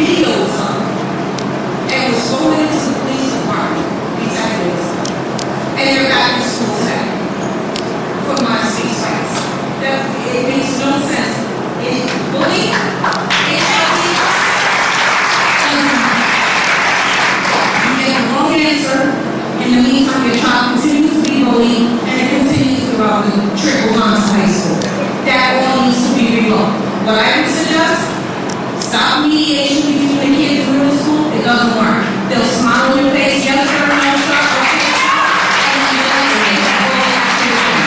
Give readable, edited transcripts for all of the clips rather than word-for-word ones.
videos of and was forwarded to the police department, detectives, and they're back in school today for my speech rights. That it makes no sense. It's bullying, it's healthy, you get the wrong answer. In the meantime, your child continues to be bullied, and it continues throughout the trickle down to high school. That all needs to be revoked. What I would suggest, stop mediation between the kids in middle school. It doesn't work. They'll smile on your face, yes sir, no sir, okay sir, and then they'll say that all activity.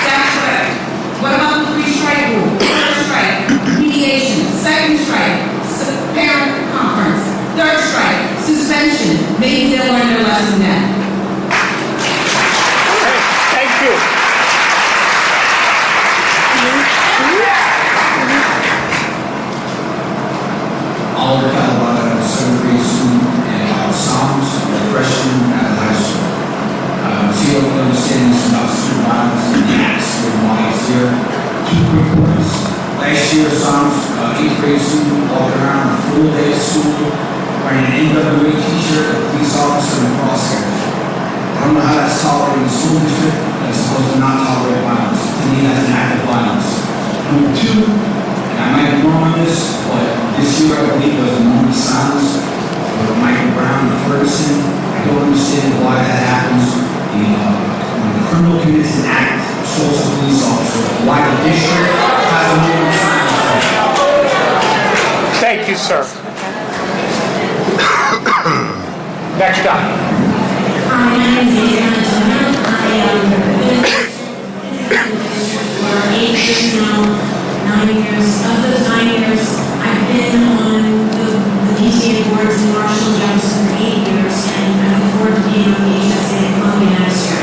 That's right. What about the 3-strike rule? 1st strike, mediation. 2nd strike, parent conference. 3rd strike, suspension. Maybe they'll learn their lesson then. Thank you. Oliver Calabata, 7th grade student and SOMs, a freshman at the high school. Seal understands about student violence and the acts of why it's here. Key reports. Last year, SOMs, 8th grade student walked around a full day of school wearing an NWA t-shirt, a police officer, and crosshairs. I don't know how that's tolerated in the school district, but it's supposed to not tolerate violence. To me, that's an act of violence. Number 2, and I might be wrong on this, but this year I believe there was a moment of silence for Michael Brown and Ferguson. I don't understand why that happens. When the criminal commits an act, assaults a police officer, why the district has a moment of silence. Thank you, sir. Next up. Hi, my name is Adriana Turner. I have been in the district for 8 years now, 9 years. Of those 9 years, I've been on the PTA boards in Marshall and Jefferson for 8 years, and I look forward to being on the HSA in Columbia next year.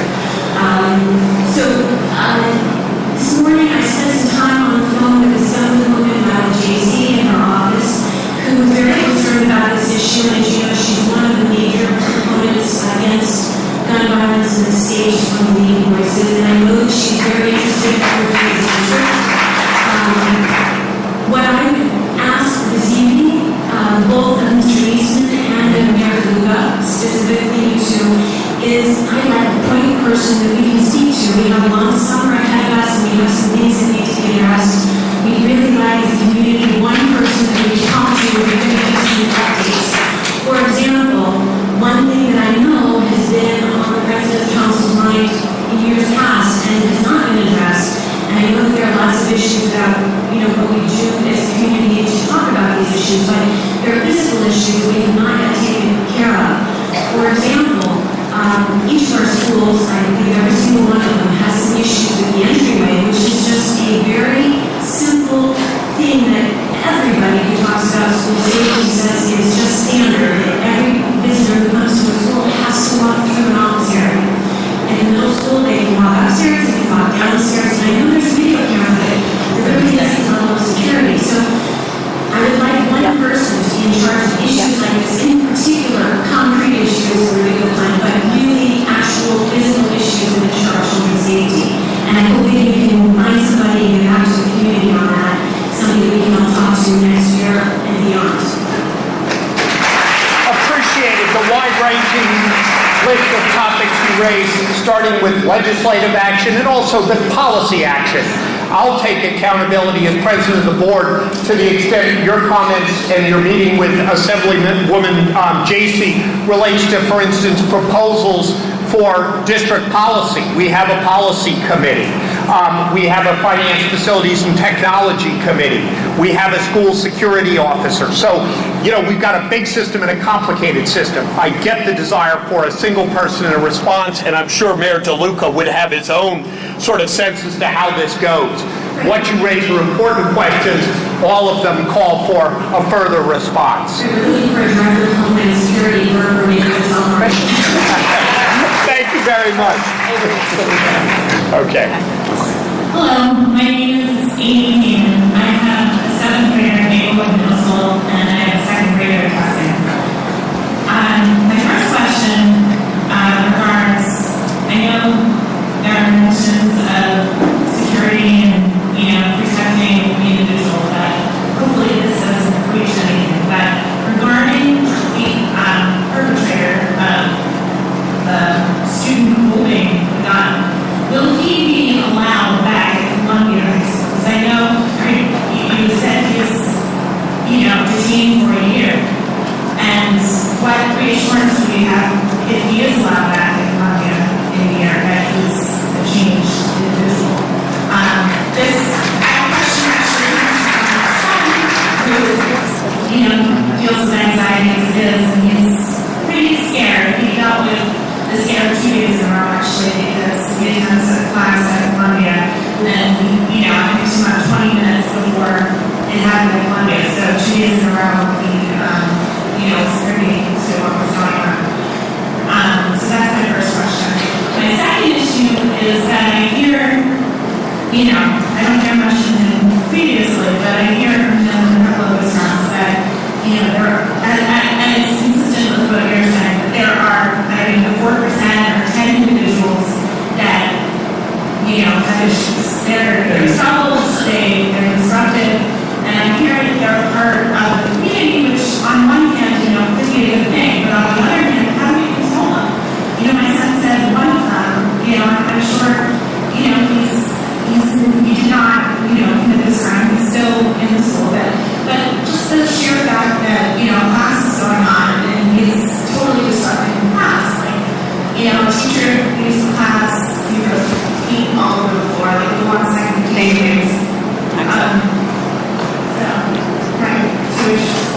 This morning I spent some time on the phone with a woman out of JC in her office who was very concerned about this issue, and as you know, she's one of the major proponents against gun violence in the state. She's one of the leading voices, and I know that she's very interested in improving this district. What I would ask this evening, both of Mr. Easton and of Mayor Luga specifically to, is I'd like a point person that we can speak to. We have a long summer ahead of us, and we have some things that need to be addressed. We'd really like as a community one person that we can talk to and give us some updates. For example, one thing that I know has been on the President's Council's mind in years past and has not been addressed, and I know that there are lots of issues about, what we do as a community to talk about these issues, but there are physical issues we have not yet taken care of. For example, each of our schools, I believe every single one of them, has some issues with the entryway, which is just a very simple thing that everybody who talks about school safety says is just standard. Every visitor who comes to a school has to walk through an office area. And in middle school, they can walk upstairs, they can walk downstairs, and I know there's video camera, but there really isn't a level of security. So I would like one person to be in charge of issues like this, in particular, concrete issues for legal time, but really actual physical issues in the children's safety. And I hope that you can find somebody and get back to the community on that, somebody that we can all talk to next year and beyond. Appreciated the wide-ranging list of topics you raised, starting with legislative action and also the policy action. I'll take accountability as president of the board to the extent your comments and your meeting with Assemblywoman JC relates to, for instance, proposals for district policy. We have a policy committee. We have a finance, facilities, and technology committee. We have a school security officer. So, we've got a big system and a complicated system. I get the desire for a single person and a response, and I'm sure Mayor DeLuca would have his own sort of sense as to how this goes. What you raise are important questions. All of them call for a further response. We're looking for a director of Homeland Security for Thank you very much. Okay. Hello, my name is Amy Hayman. I have a 7th grader at Maplewood Middle School, and I have a 2nd grader at Tustin. My first question regards, I know there are mentions of security and, protecting the individual, but hopefully this doesn't preach anything. But days in a row actually, because we had a class at Columbia, and then, I had to about 20 minutes before it happened at Columbia, so 2 days in a row, we, was privy to what was going on. So that's my first question. My second issue is that I hear, I don't hear much from him previously, but I hear from him in a couple of restaurants that, there are, and it's consistent with what you're saying, that there are, 4% or 10 individuals that, have issues. They're troubles, they're disruptive, and I'm hearing that they're part of the community, which on one hand, could be a good thing, but on the other hand, how do we control them? My son said one of them, I'm sure, he did not, commit this crime, he's still in the school, but just the sheer fact that, class is going on, and he's totally disrupting the class, like, a teacher leaves class, he goes feet all over the floor, like the 1 second things. So, right, 2 issues.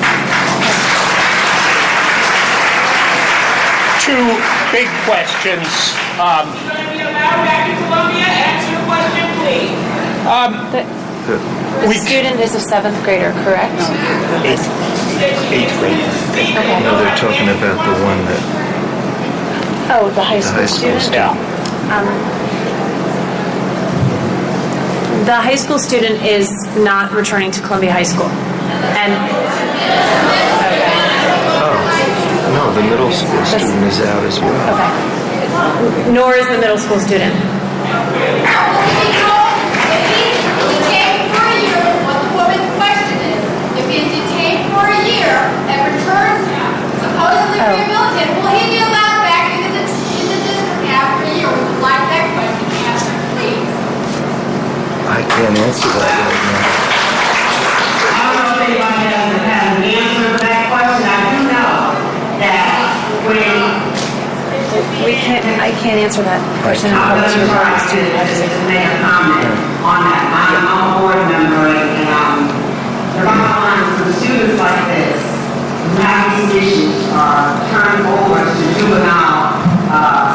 Two big questions. You're going to be allowed back to Columbia? Answer the question, please. The student is a 7th grader, correct? Eighth grade. Okay. No, they're talking about the one that... Oh, the high school student? Yeah. The high school student is not returning to Columbia High School. And No, the middle school student is out as well. okay. Nor is the middle school student. Rehabilitated. Will he be allowed back into the district after a year? Would you like that question answered, please? I can't answer that right now. I don't know if anybody else has an answer to that question. I do know that I can't answer that question. I'm going to try to make a comment on that. I'm a board member, and the bottom line is for students like this, who have these issues are turned over to the juvenile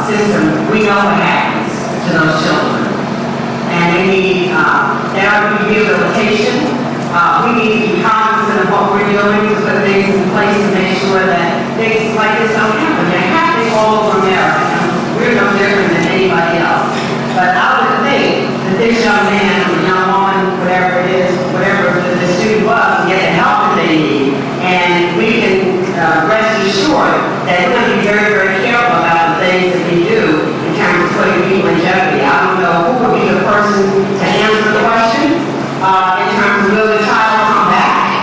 system, we know what happens to those children. And they need therapy, rehabilitation. We need to be cognizant of what we're doing to put things in place to make sure that things like this don't happen. They're happening all over America. We're no different than anybody else. But I would think that this young man or young woman, whatever it is, whatever the student was, get the help that they need. And we can rest assured that we're going to be very, very careful about the things that we do in terms of putting people in jeopardy. I don't know who would be the person to answer the question in terms of will the child come back.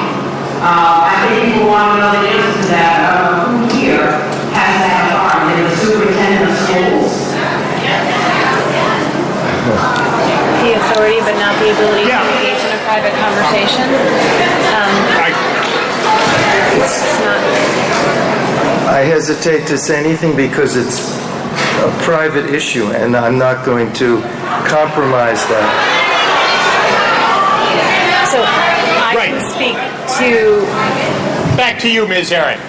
I think people want to know the answer to that. I don't know who here has that authority. The superintendent of schools. The authority, but not the ability to engage in a private conversation. It's not. I hesitate to say anything because it's a private issue, and I'm not going to compromise that. So I can speak to... Back to you, Ms. Aaron.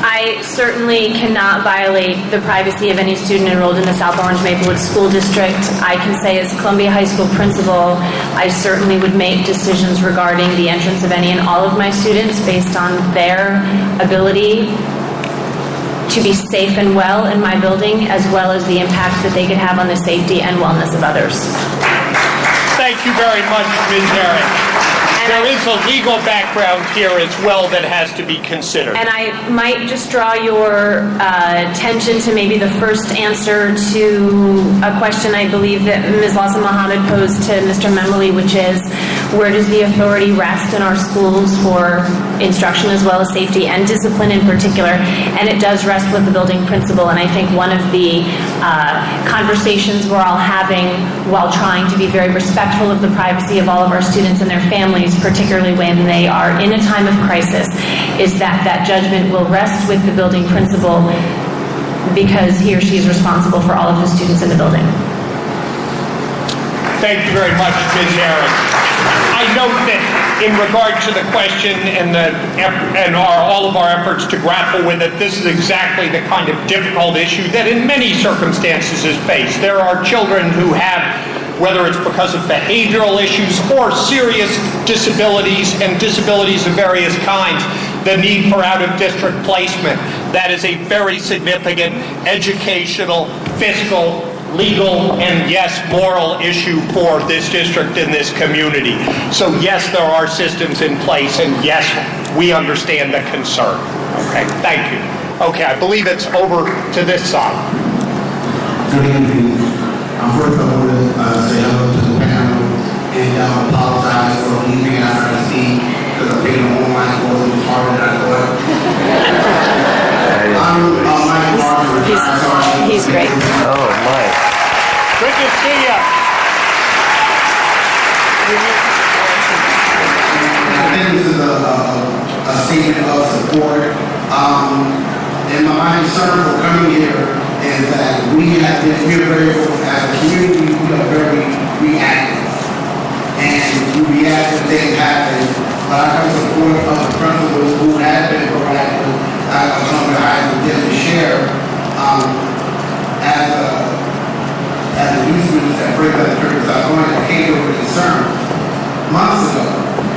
I certainly cannot violate the privacy of any student enrolled in the South Orange Maplewood School District. I can say as Columbia High School principal, I certainly would make decisions regarding the entrance of any and all of my students based on their ability to be safe and well in my building, as well as the impact that they could have on the safety and wellness of others. Thank you very much, Ms. Aaron. There is a legal background here as well that has to be considered. And I might just draw your attention to maybe the first answer to a question I believe that Ms. Lawson Mohammed posed to Mr. Memoli, which is, where does the authority rest in our schools for instruction as well as safety and discipline in particular? And it does rest with the building principal. And I think one of the conversations we're all having while trying to be very respectful of the privacy of all of our students and their families, particularly when they are in a time of crisis, is that that judgment will rest with the building principal because he or she is responsible for all of the students in the building. Thank you very much, Ms. Aaron. I note that in regard to the question and all of our efforts to grapple with it, this is exactly the kind of difficult issue that in many circumstances is faced. There are children who have, whether it's because of behavioral issues or serious disabilities and disabilities of various kinds, the need for out-of-district placement. That is a very significant educational, fiscal, legal, and yes, moral issue for this district and this community. So yes, there are systems in place, and yes, we understand the concern. Okay, thank you. Okay, I believe it's over to this side. Good evening. First I want to say hello to the panel and apologize for leaving after I speak because I'm taking an online course and it's harder than I thought. He's great. Oh, Mike. Good to see you. I think this is a statement of support. And my concern for coming here is that we are very, as a community, we are very reactive. And we react when things happen. But I have support of the principals who have been proactive. I to share as a youth minister at Break Up the Church, I was going to came over concern months ago.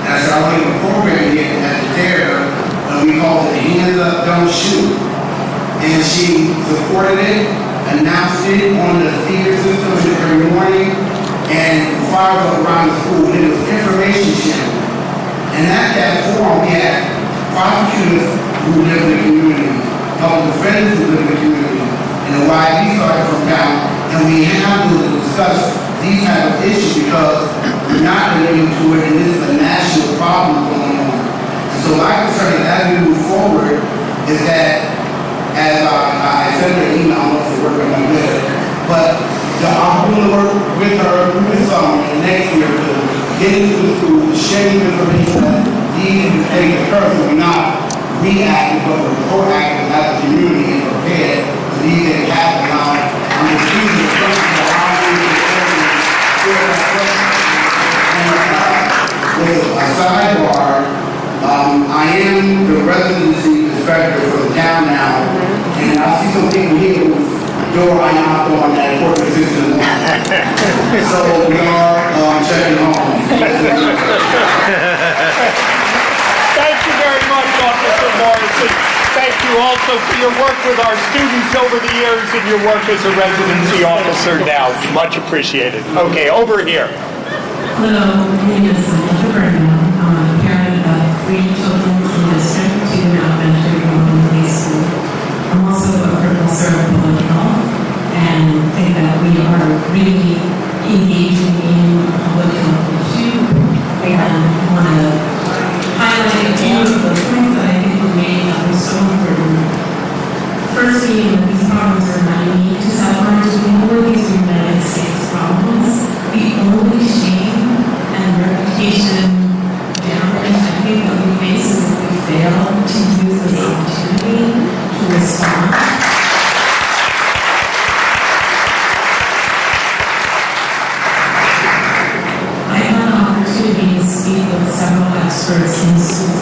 And I said, I want to have a program here at the theater, and we called it Hands Up, Don't Shoot. And she supported it, announced it on the theater system every morning, and fired up around the school. And it was information sharing. And at that forum, we had prosecutors who live in the community, public defenders who live in the community, and the YD started from town, and we have to discuss these type of issues because we're not relating to it, and this is a national problem going on. And so my concern as we move forward is that, as I sent her an email, I don't know if it's working on this, but I'm going to work with her through the summer and next year to get into the school, to share information, these things occur, so we're not reactive, but we're proactive as a community and prepared for these things happen. Now, I'm just using the question of how we with a sidebar, I am the residency inspector for the town now, and I see some people here whose door I knocked on at 4:56 in the morning. So we are checking home. Thank you very much, Officer Morrison. Thank you also for your work with our students over the years and your work as a residency officer now. Much appreciated. Okay, over here. Hello, my name is Samantha Burnham. I'm a parent of 3 children in the district, 2 now elementary, 1 high school. I'm also a professor of public health and think that we are really engaging in public health issue. And I want to highlight a few of the points that I think were made that were so important. First being that these problems are not unique to Southerners. We know these are United States problems. The only shame and reputation damage I think that we face is that we fail to use this opportunity to respond. I had an opportunity to speak with several experts in school